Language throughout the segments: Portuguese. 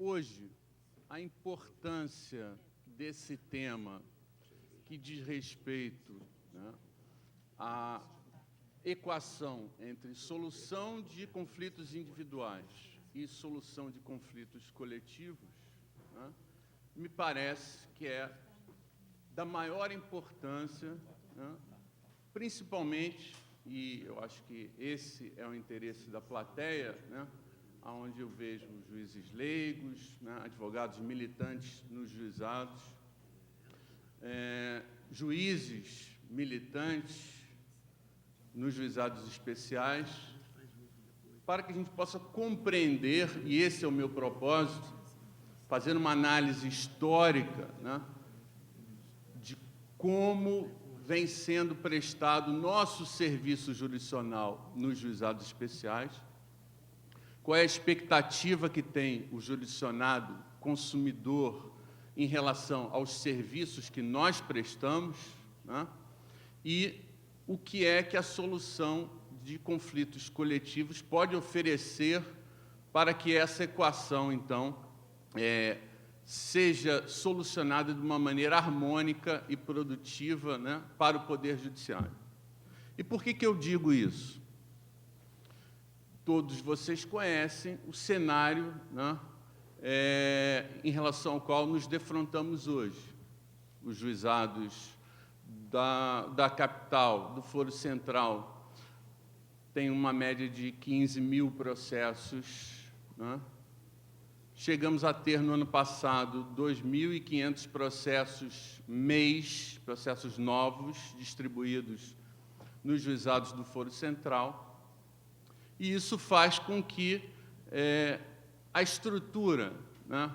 Hoje, a importância desse tema que diz respeito, né, à equação entre solução de conflitos individuais e solução de conflitos coletivos, né, me parece que é da maior importância, né, principalmente, e eu acho que esse é o interesse da plateia, né, onde eu vejo juízes leigos, né, advogados militantes nos juizados, juízes militantes nos juizados especiais, para que a gente possa compreender, e esse é o meu propósito, fazendo uma análise histórica, né, de como vem sendo prestado nosso serviço jurisdicional nos juizados especiais, qual é a expectativa que tem o jurisdicionado consumidor em relação aos serviços que nós prestamos, né, e o que é que a solução de conflitos coletivos pode oferecer para que essa equação, então, seja solucionada de uma maneira harmônica e produtiva, né, para o Poder Judiciário. E por que eu digo isso? Todos vocês conhecem o cenário, né, em relação ao qual nos defrontamos hoje. Os juizados da capital, do Foro Central, têm uma média de 15 mil processos, né? Chegamos a ter, no ano passado, 2.500 processos mês, processos novos, distribuídos nos juizados do Foro Central, e isso faz com que a estrutura, né,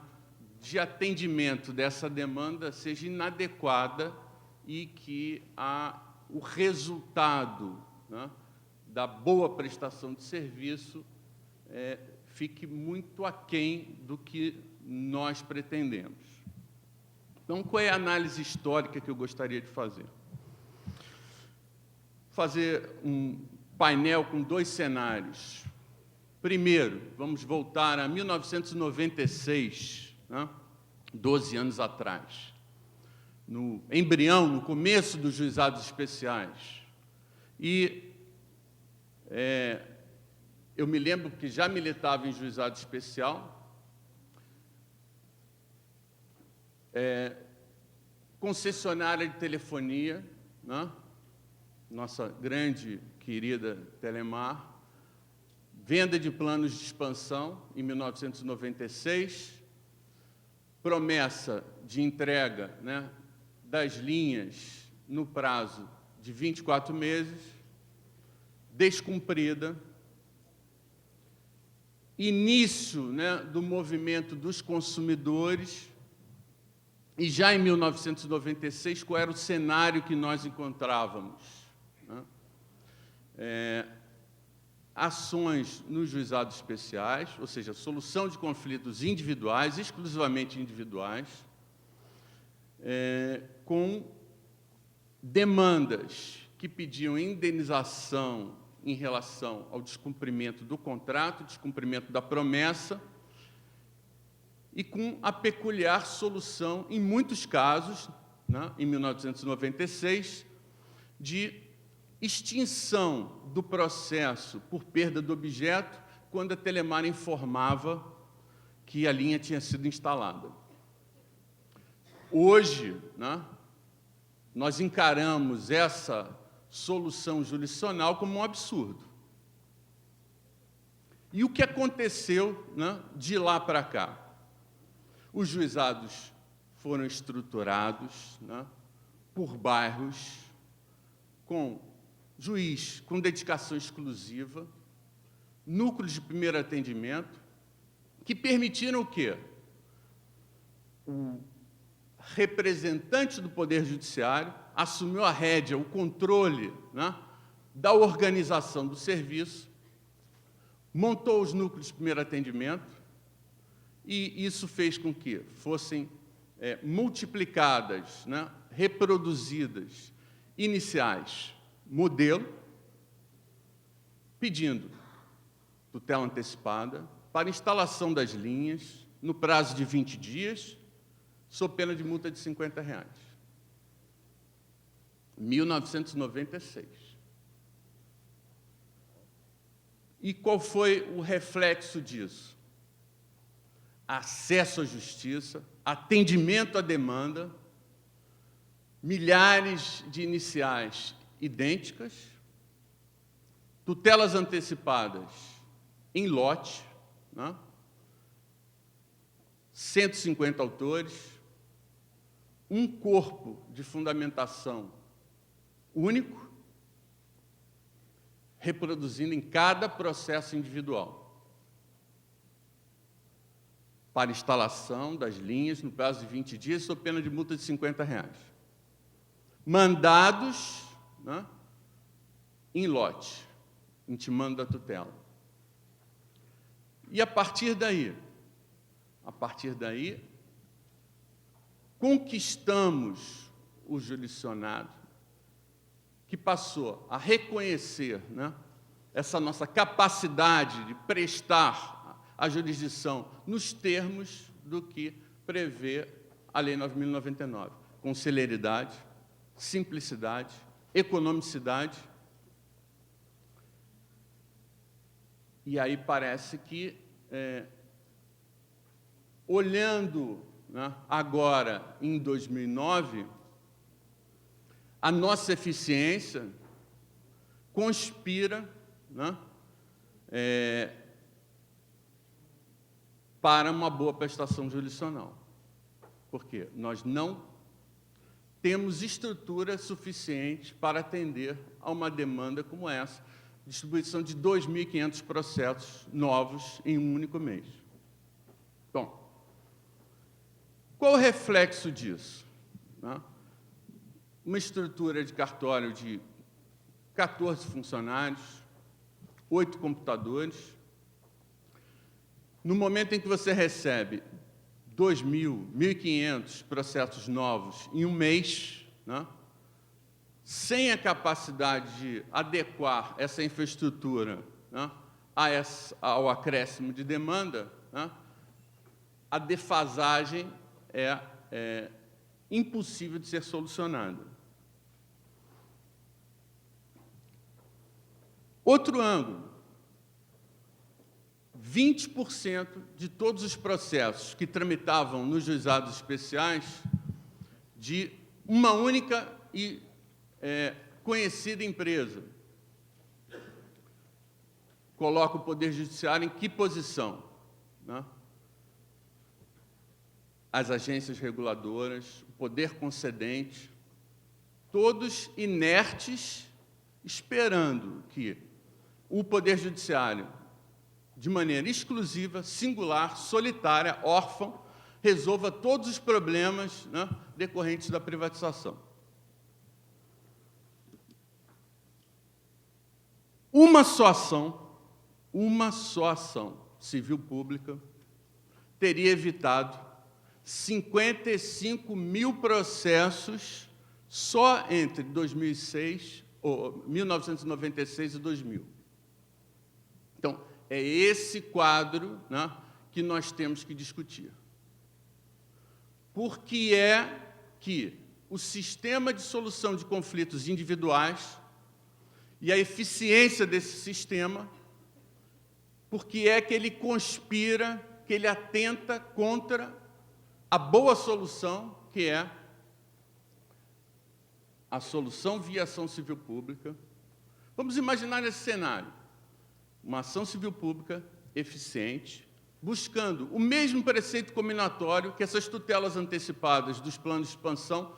de atendimento dessa demanda seja inadequada e que o resultado, né, da boa prestação de serviço fique muito aquém do que nós pretendemos. Então, qual é a análise histórica que eu gostaria de fazer? Fazer um painel com dois cenários. Primeiro, vamos voltar a 1996, né, 12 anos atrás, no embrião, no começo dos juizados especiais. E eu me lembro que já militava em juizado especial, concessionária de telefonia, né, nossa grande, querida Telemar, venda de planos de expansão, em 1996, promessa de entrega, né, das linhas no prazo de 24 meses, descumprida, início, né, do movimento dos consumidores, e já em 1996, qual era o cenário que nós encontrávamos, né? Ações nos juizados especiais, ou seja, solução de conflitos individuais, exclusivamente individuais, com demandas que pediam indenização em relação ao descumprimento do contrato, descumprimento da promessa, e com a peculiar solução, em muitos casos, né, em 1996, de extinção do processo por perda do objeto quando a Telemar informava que a linha tinha sido instalada. Hoje, né, nós encaramos essa solução jurisdicional como um absurdo. E o que aconteceu, né, de lá para cá? Os juizados foram estruturados, né, por bairros, com juiz com dedicação exclusiva, núcleos de primeiro atendimento, que permitiram o quê? O representante do Poder Judiciário assumiu a rédea, o controle, né, da organização do serviço, montou os núcleos de primeiro atendimento, e isso fez com que fossem multiplicadas, né, reproduzidas, iniciais, modelo, pedindo tutela antecipada para instalação das linhas, no prazo de 20 dias, sob pena de multa de R$ 50. 1996. E qual foi o reflexo disso? Acesso à justiça, atendimento à demanda, milhares de iniciais idênticas, tutelas antecipadas em lote, né? 150 autores, um corpo de fundamentação único, reproduzindo em cada processo individual, para instalação das linhas no prazo de 20 dias, sob pena de multa de R$ 50. Mandados, né, em lote, intimando da tutela. E, a partir daí, conquistamos o jurisdicionado, que passou a reconhecer, né, essa nossa capacidade de prestar a jurisdição nos termos do que prevê a Lei 9.099, com celeridade, simplicidade, economicidade. E aí parece que, olhando, né, agora em 2009, a nossa eficiência conspira, né, para uma boa prestação jurisdicional. Por quê? Nós não temos estrutura suficiente para atender a uma demanda como essa, distribuição de 2.500 processos novos em um único mês. Bom, qual o reflexo disso? Né? Uma estrutura de cartório de 14 funcionários, 8 computadores. No momento em que você recebe 2.000, 1.500 processos novos em um mês, né, sem a capacidade de adequar essa infraestrutura, né, ao acréscimo de demanda, né, a defasagem é impossível de ser solucionada. Outro ângulo, 20% de todos os processos que tramitavam nos juizados especiais de uma única e conhecida empresa. Coloca o Poder Judiciário em que posição? Né? As agências reguladoras, o poder concedente, todos inertes, esperando que o Poder Judiciário, de maneira exclusiva, singular, solitária, órfã, resolva todos os problemas, né, decorrentes da privatização. Uma só ação civil pública teria evitado 55 mil processos só entre 1996 e 2000. Então, é esse quadro, né, que nós temos que discutir. Por que é que o sistema de solução de conflitos individuais e a eficiência desse sistema, por que é que ele conspira, que ele atenta contra a boa solução, que é a solução via ação civil pública? Vamos imaginar esse cenário. Uma ação civil pública eficiente, buscando o mesmo preceito combinatório que essas tutelas antecipadas dos planos de expansão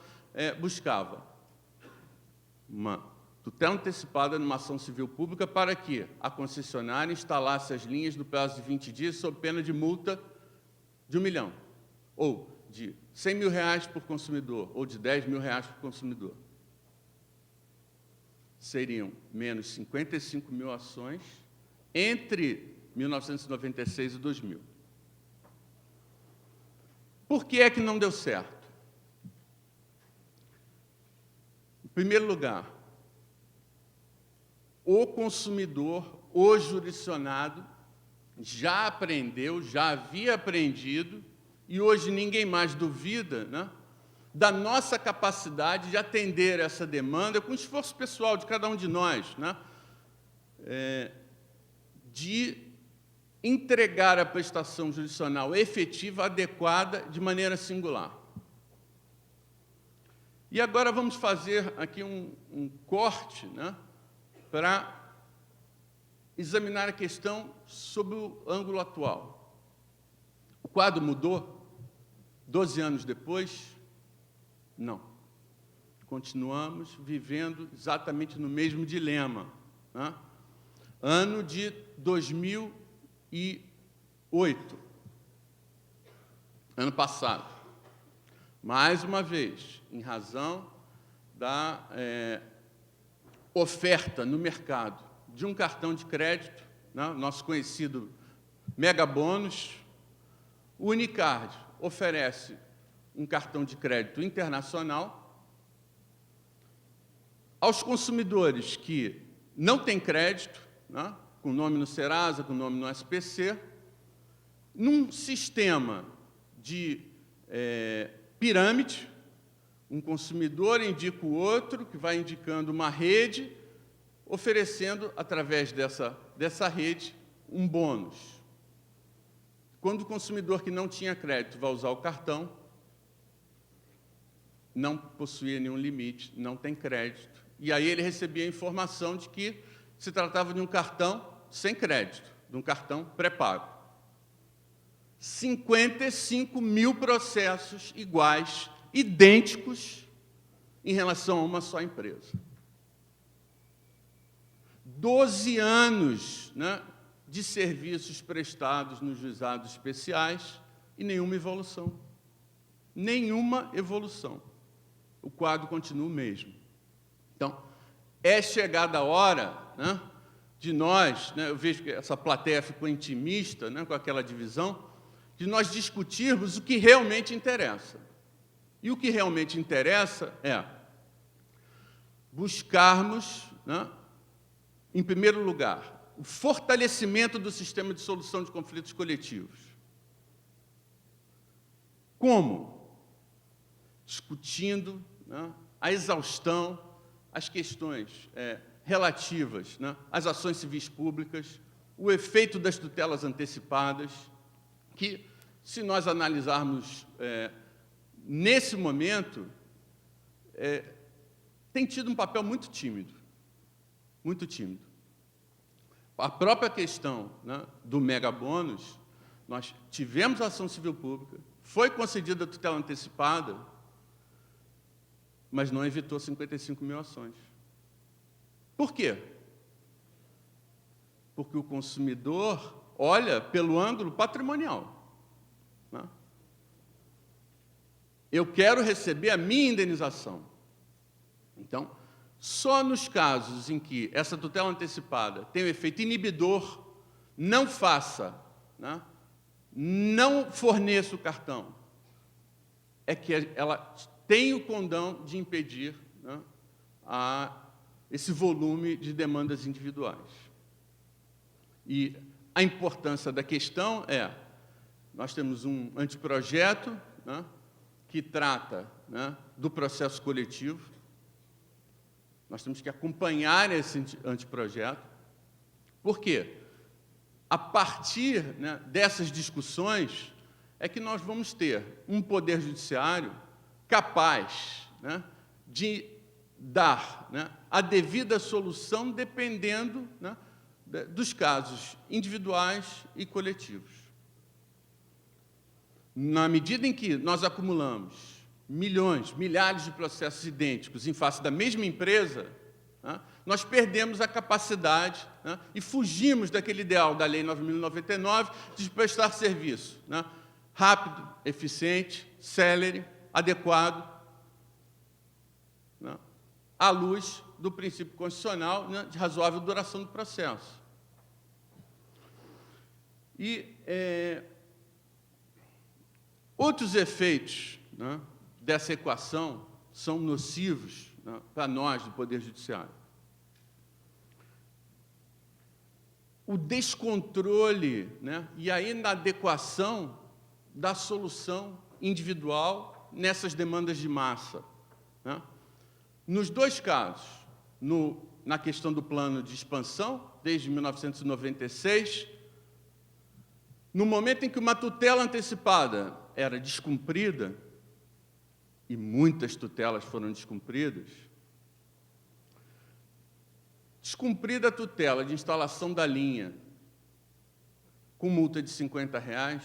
buscavam. Uma tutela antecipada numa ação civil pública para que a concessionária instalasse as linhas no prazo de 20 dias sob pena de multa de R$ 1 milhão, ou de R$ 100 mil por consumidor, ou de R$ 10 mil por consumidor. Seriam menos 55 mil ações entre 1996 e 2000. Por que é que não deu certo? Em primeiro lugar, o consumidor, o jurisdicionado, já aprendeu, já havia aprendido, e hoje ninguém mais duvida, né, da nossa capacidade de atender essa demanda com esforço pessoal de cada um de nós, né, de entregar a prestação jurisdicional efetiva, adequada, de maneira singular. E agora vamos fazer aqui um corte, né, para examinar a questão sob o ângulo atual. O quadro mudou 12 anos depois? Não. Continuamos vivendo exatamente no mesmo dilema, né? Ano de 2008, ano passado. Mais uma vez, em razão da oferta no mercado de um cartão de crédito, né, nosso conhecido Mega Bônus, o Unicard oferece um cartão de crédito internacional aos consumidores que não têm crédito, né, com nome no Serasa, com nome no SPC, num sistema de pirâmide. Um consumidor indica o outro, que vai indicando uma rede, oferecendo, através dessa rede, um bônus. Quando o consumidor que não tinha crédito vai usar o cartão, não possuía nenhum limite, não tem crédito. E aí ele recebia a informação de que se tratava de um cartão sem crédito, de um cartão pré-pago. 55 mil processos iguais, idênticos, em relação a uma só empresa. 12 anos, né, de serviços prestados nos juizados especiais e nenhuma evolução. Nenhuma evolução. O quadro continua o mesmo. Então, é chegada a hora, né, de nós, né, eu vejo que essa plateia ficou intimista, né, com aquela divisão, de nós discutirmos o que realmente interessa. E o que realmente interessa é buscarmos, né, em primeiro lugar, o fortalecimento do sistema de solução de conflitos coletivos. Como? Discutindo, né, a exaustão as questões relativas, né, às ações civis públicas, o efeito das tutelas antecipadas, que, se nós analisarmos nesse momento, tem tido um papel muito tímido. Muito tímido. A própria questão, né, do Mega Bônus, nós tivemos a ação civil pública, foi concedida a tutela antecipada, mas não evitou 55 mil ações. Por quê? Porque o consumidor olha pelo ângulo patrimonial, né? Eu quero receber a minha indenização. Então, só nos casos em que essa tutela antecipada tem um efeito inibidor, não faça, né, não forneça o cartão, é que ela tem o condão de impedir, né, esse volume de demandas individuais. E a importância da questão é, nós temos um anteprojeto, né, que trata, né, do processo coletivo. Nós temos que acompanhar esse anteprojeto. Por quê? A partir, né, dessas discussões é que nós vamos ter um poder judiciário capaz, né, de dar, né, a devida solução dependendo, né, dos casos individuais e coletivos. Na medida em que nós acumulamos milhões, milhares de processos idênticos em face da mesma empresa, né, nós perdemos a capacidade, né, e fugimos daquele ideal da Lei 9.099 de prestar serviço, né, rápido, eficiente, célere, adequado, né, à luz do princípio constitucional, né, de razoável duração do processo. E outros efeitos, né, dessa equação são nocivos, né, para nós do Poder Judiciário. o descontrole, né, e a inadequação da solução individual nessas demandas de massa, né? Nos dois casos, na questão do plano de expansão, desde 1996, no momento em que uma tutela antecipada era descumprida, e muitas tutelas foram descumpridas, descumprida a tutela de instalação da linha com multa de R$50,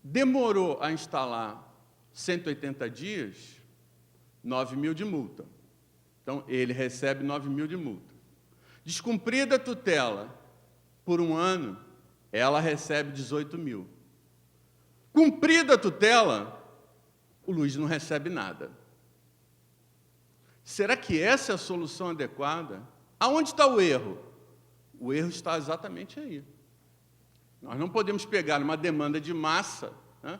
demorou a instalar 180 dias, 9 mil de multa. Então, ele recebe 9 mil de multa. Descumprida a tutela por um ano, ela recebe 18 mil. Cumprida a tutela, o Luiz não recebe nada. Será que essa é a solução adequada? Aonde está o erro? O erro está exatamente aí. Nós não podemos pegar uma demanda de massa, né,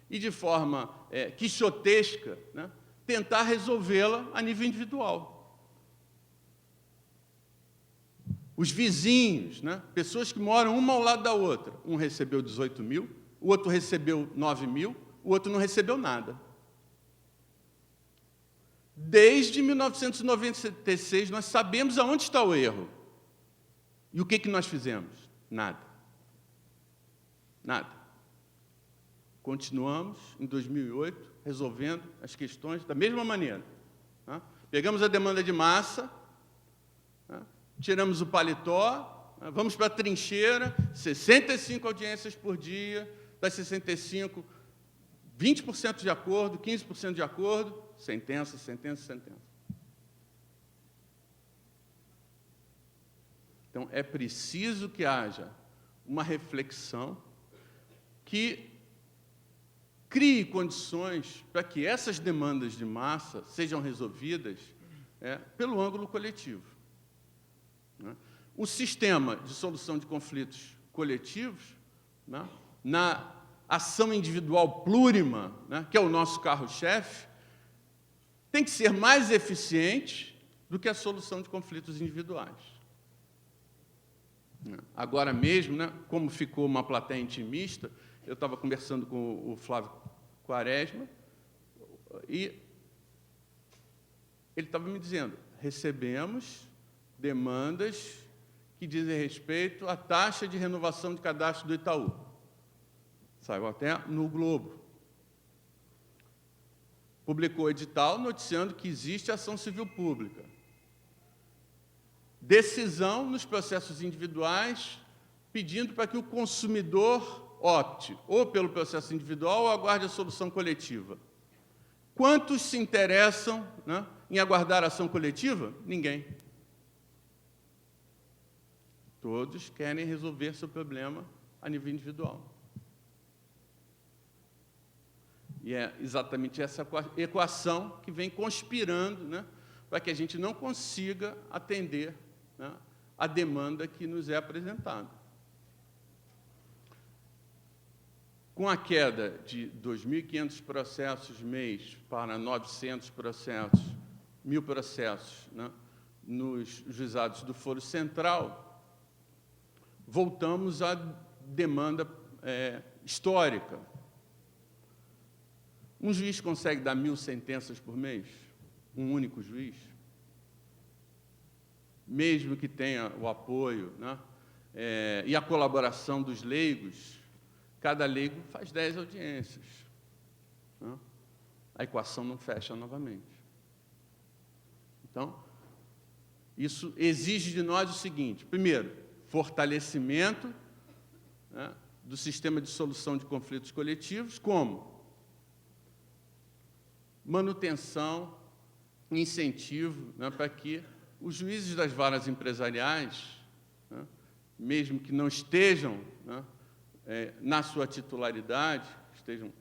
e, de forma quixotesca, né, tentar resolvê-la a nível individual. Os vizinhos, né, pessoas que moram uma ao lado da outra, um recebeu 18 mil, o outro recebeu 9 mil, o outro não recebeu nada. Desde 1996, nós sabemos aonde está o erro. E o que nós fizemos? Nada. Nada. Continuamos, em 2008, resolvendo as questões da mesma maneira. Tá? Pegamos a demanda de massa, tá? Tiramos o paletó, tá? Vamos para a trincheira, 65 audiências por dia, das 65, 20% de acordo, 15% de acordo, sentença, sentença, sentença. Então, é preciso que haja uma reflexão que crie condições para que essas demandas de massa sejam resolvidas pelo ângulo coletivo, né? O sistema de solução de conflitos coletivos, né, na ação individual plurima, né, que é o nosso carro-chefe, tem que ser mais eficiente do que a solução de conflitos individuais. Agora mesmo, né, como ficou uma plateia intimista, eu estava conversando com o Flávio Quaresma e ele estava me dizendo, recebemos demandas que dizem respeito à taxa de renovação de cadastro do Itaú. Saiu até no Globo. Publicou edital noticiando que existe ação civil pública. Decisão nos processos individuais, pedindo para que o consumidor opte ou pelo processo individual ou aguarde a solução coletiva. Quantos se interessam, né, em aguardar a ação coletiva? Ninguém. Todos querem resolver seu problema a nível individual. E é exatamente essa equação que vem conspirando, né, para que a gente não consiga atender, né, a demanda que nos é apresentada. Com a queda de 2.500 processos mês para 900 processos, 1.000 processos, né, nos juizados do Foro Central, voltamos à demanda histórica. Um juiz consegue dar 1.000 sentenças por mês? Um único juiz? Mesmo que tenha o apoio, né, e a colaboração dos leigos, cada leigo faz 10 audiências, né? A equação não fecha novamente. Então, isso exige de nós o seguinte, primeiro, fortalecimento, né, do sistema de solução de conflitos coletivos, como manutenção, incentivo, né, para que os juízes das varas empresariais, né, mesmo que não estejam, né, na sua titularidade, estejam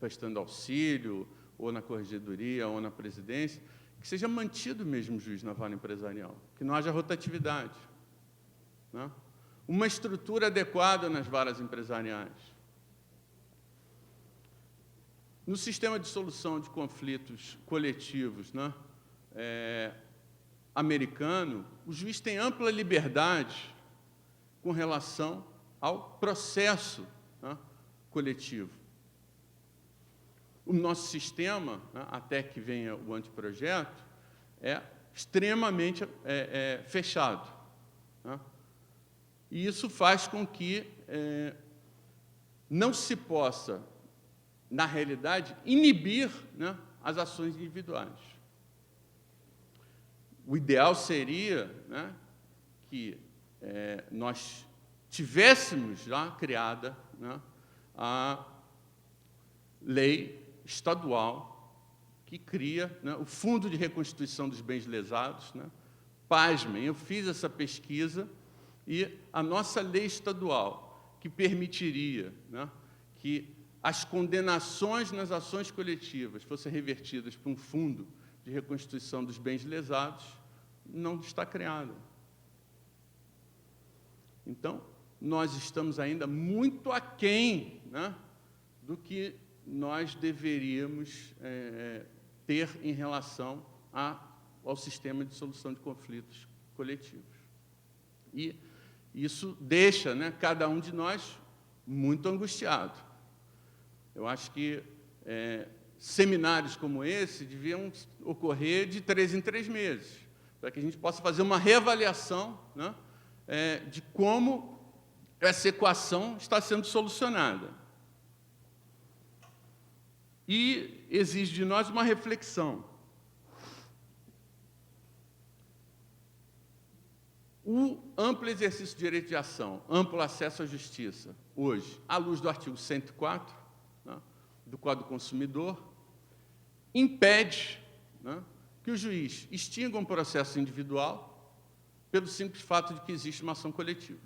prestando auxílio, ou na corregedoria, ou na presidência, que seja mantido o mesmo juiz na vara empresarial, que não haja rotatividade, né? Uma estrutura adequada nas varas empresariais. No sistema de solução de conflitos coletivos, né, americano, o juiz tem ampla liberdade com relação ao processo, né, coletivo. O nosso sistema, né, até que venha o anteprojeto, é extremamente fechado, né? E isso faz com que não se possa, na realidade, inibir, né, as ações individuais. O ideal seria, né, que nós tivéssemos já criada, né, a lei estadual que cria, né, o Fundo de Reconstituição dos Bens Lesados, né? Pasmem, eu fiz essa pesquisa e a nossa lei estadual, que permitiria, né, que as condenações nas ações coletivas fossem revertidas para um fundo de reconstituição dos bens lesados, não está criada. Então, nós estamos ainda muito aquém, né, do que nós deveríamos ter em relação ao sistema de solução de conflitos coletivos. E isso deixa, né, cada um de nós muito angustiado. Eu acho que seminários como esse deviam ocorrer de 3 em 3 meses, para que a gente possa fazer uma reavaliação, né, de como essa equação está sendo solucionada. E exige de nós uma reflexão. O amplo exercício de direito de ação, amplo acesso à justiça, hoje, à luz do artigo 104, né, do Código do Consumidor, impede, né, que o juiz extinga um processo individual pelo simples fato de que existe uma ação coletiva.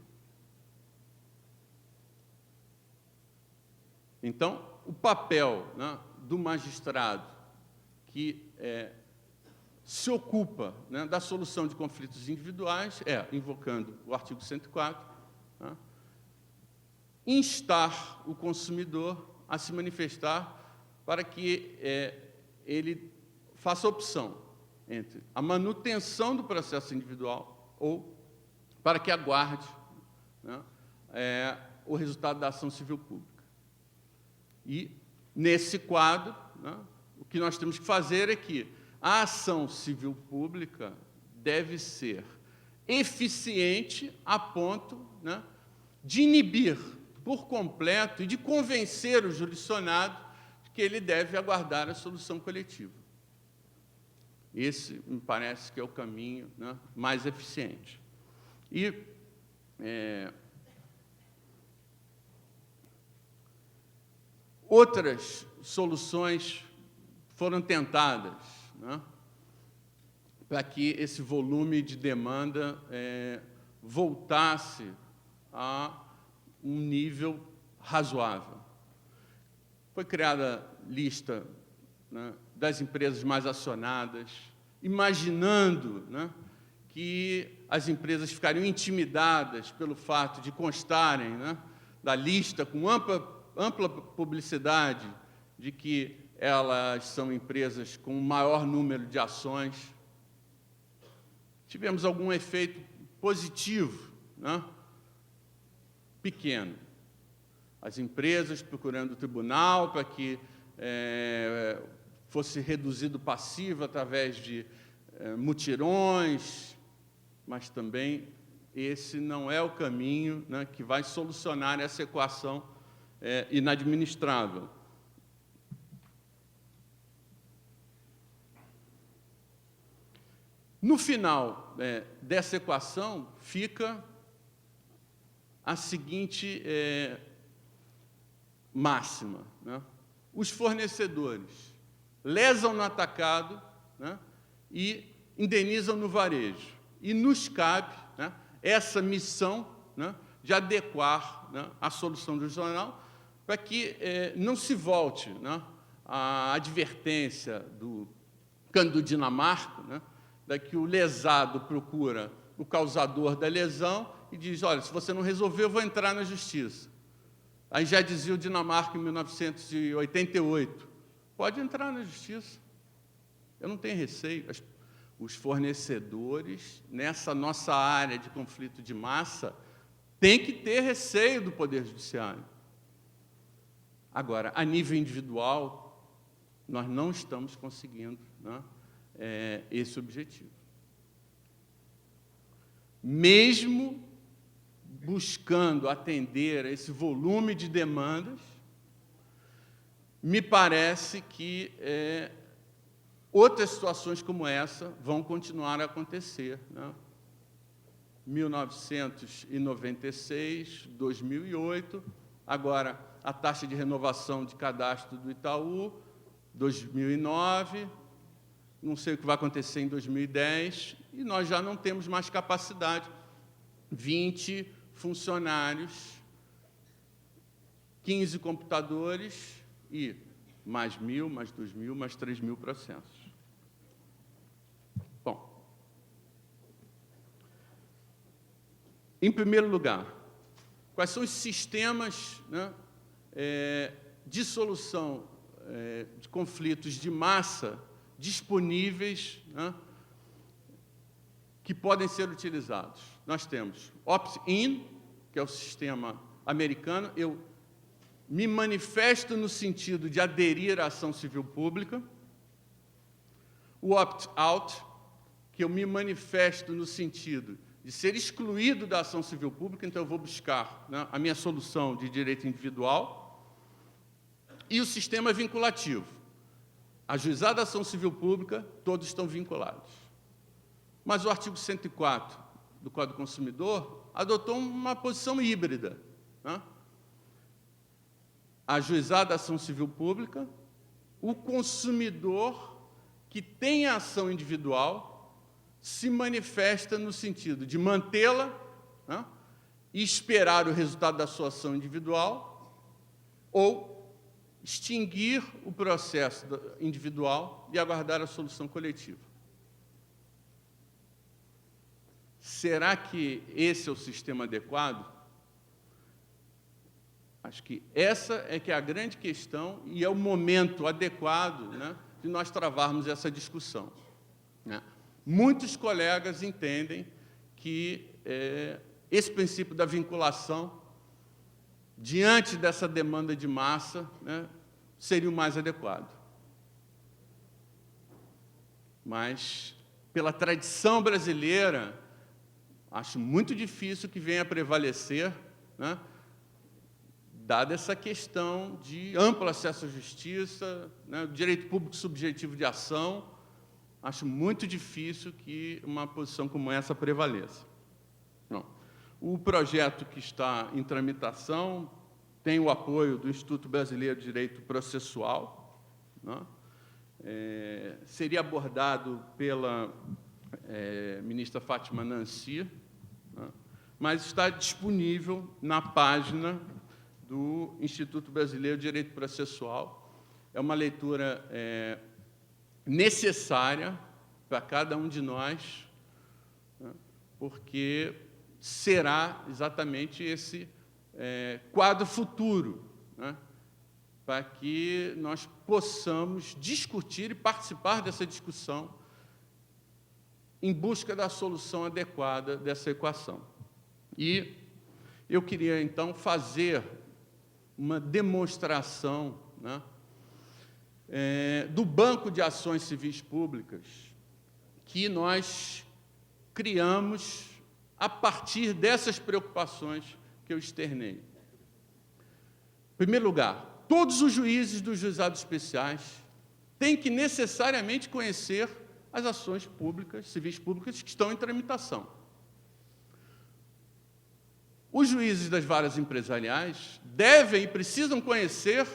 Então, o papel, né, do magistrado que se ocupa, né, da solução de conflitos individuais invocando o artigo 104, né, instar o consumidor a se manifestar para que ele faça opção entre a manutenção do processo individual ou para que aguarde, né, o resultado da ação civil pública. E, nesse quadro, né, o que nós temos que fazer é que a ação civil pública deve ser eficiente a ponto, né, de inibir por completo e de convencer o jurisdicionado de que ele deve aguardar a solução coletiva. Esse, me parece, que é o caminho, né, mais eficiente. E outras soluções foram tentadas, né, para que esse volume de demanda voltasse a um nível razoável. Foi criada lista, né, das empresas mais acionadas, imaginando, né, que as empresas ficariam intimidadas pelo fato de constarem, né, da lista com ampla publicidade de que elas são empresas com maior número de ações. Tivemos algum efeito positivo, né, pequeno. As empresas procurando o tribunal para que fosse reduzido o passivo através de mutirões, mas também esse não é o caminho, né, que vai solucionar essa equação inadministrável. No final dessa equação fica a seguinte máxima, né? Os fornecedores lesam no atacado, né, e indenizam no varejo. E nos cabe, né, essa missão, né, de adequar, né, a solução jurisdicional para que não se volte, né, a advertência do Cândido Dinamarca, né, da que o lesado procura o causador da lesão e diz, olha, se você não resolver, eu vou entrar na justiça. Aí já dizia o Dinamarca em 1988, pode entrar na justiça, eu não tenho receio. os fornecedores, nessa nossa área de conflito de massa, têm que ter receio do Poder Judiciário. Agora, a nível individual, nós não estamos conseguindo, né, esse objetivo. Mesmo buscando atender a esse volume de demandas, me parece que outras situações como essa vão continuar a acontecer, né? 1996, 2008, agora a taxa de renovação de cadastro do Itaú, 2009, não sei o que vai acontecer em 2010, e nós já não temos mais capacidade. 20 funcionários, 15 computadores e mais 1.000, mais 2.000, mais 3.000 processos. Bom, em primeiro lugar, quais são os sistemas, né, de solução de conflitos de massa disponíveis, né, que podem ser utilizados? Nós temos opt-in, que é o sistema americano. Eu me manifesto no sentido de aderir à ação civil pública. O opt-out, que eu me manifesto no sentido de ser excluído da ação civil pública, então eu vou buscar, né, a minha solução de direito individual. E o sistema vinculativo. Ajuizado da ação civil pública, todos estão vinculados. Mas o artigo 104 do Código do Consumidor adotou uma posição híbrida, né? Ajuizado da ação civil pública, o consumidor que tem a ação individual se manifesta no sentido de mantê-la, né, e esperar o resultado da sua ação individual, ou extinguir o processo individual e aguardar a solução coletiva. Será que esse é o sistema adequado? Acho que essa é que é a grande questão e é o momento adequado, né, de nós travarmos essa discussão, né? Muitos colegas entendem que esse princípio da vinculação, diante dessa demanda de massa, né, seria o mais adequado. Mas, pela tradição brasileira, acho muito difícil que venha a prevalecer, né, dada essa questão de amplo acesso à justiça, né, direito público subjetivo de ação, acho muito difícil que uma posição como essa prevaleça. Não. O projeto que está em tramitação tem o apoio do Instituto Brasileiro de Direito Processual, né? Seria abordado pela ministra Fátima Nancy, né, mas está disponível na página do Instituto Brasileiro de Direito Processual. É uma leitura necessária para cada um de nós, né, porque será exatamente esse quadro futuro, né, para que nós possamos discutir e participar dessa discussão em busca da solução adequada dessa equação. E eu queria, então, fazer uma demonstração, né, do Banco de Ações Civis Públicas que nós criamos a partir dessas preocupações que eu externei. Em primeiro lugar, todos os juízes dos juizados especiais têm que necessariamente conhecer as ações públicas, civis públicas, que estão em tramitação. Os juízes das varas empresariais devem e precisam conhecer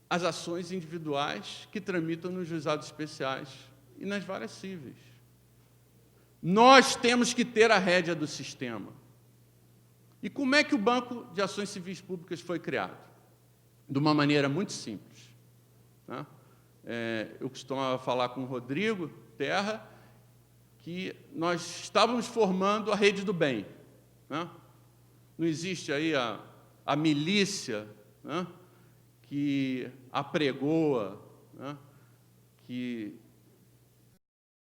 as ações individuais que tramitam nos juizados especiais e nas varas cíveis. Nós temos que ter a rédea do sistema. E como é que o Banco de Ações Civis Públicas foi criado? De uma maneira muito simples, né? Eu costumava falar com o Rodrigo Terra que nós estávamos formando a rede do bem, né? Não existe aí a milícia, né, que apregoa, né, que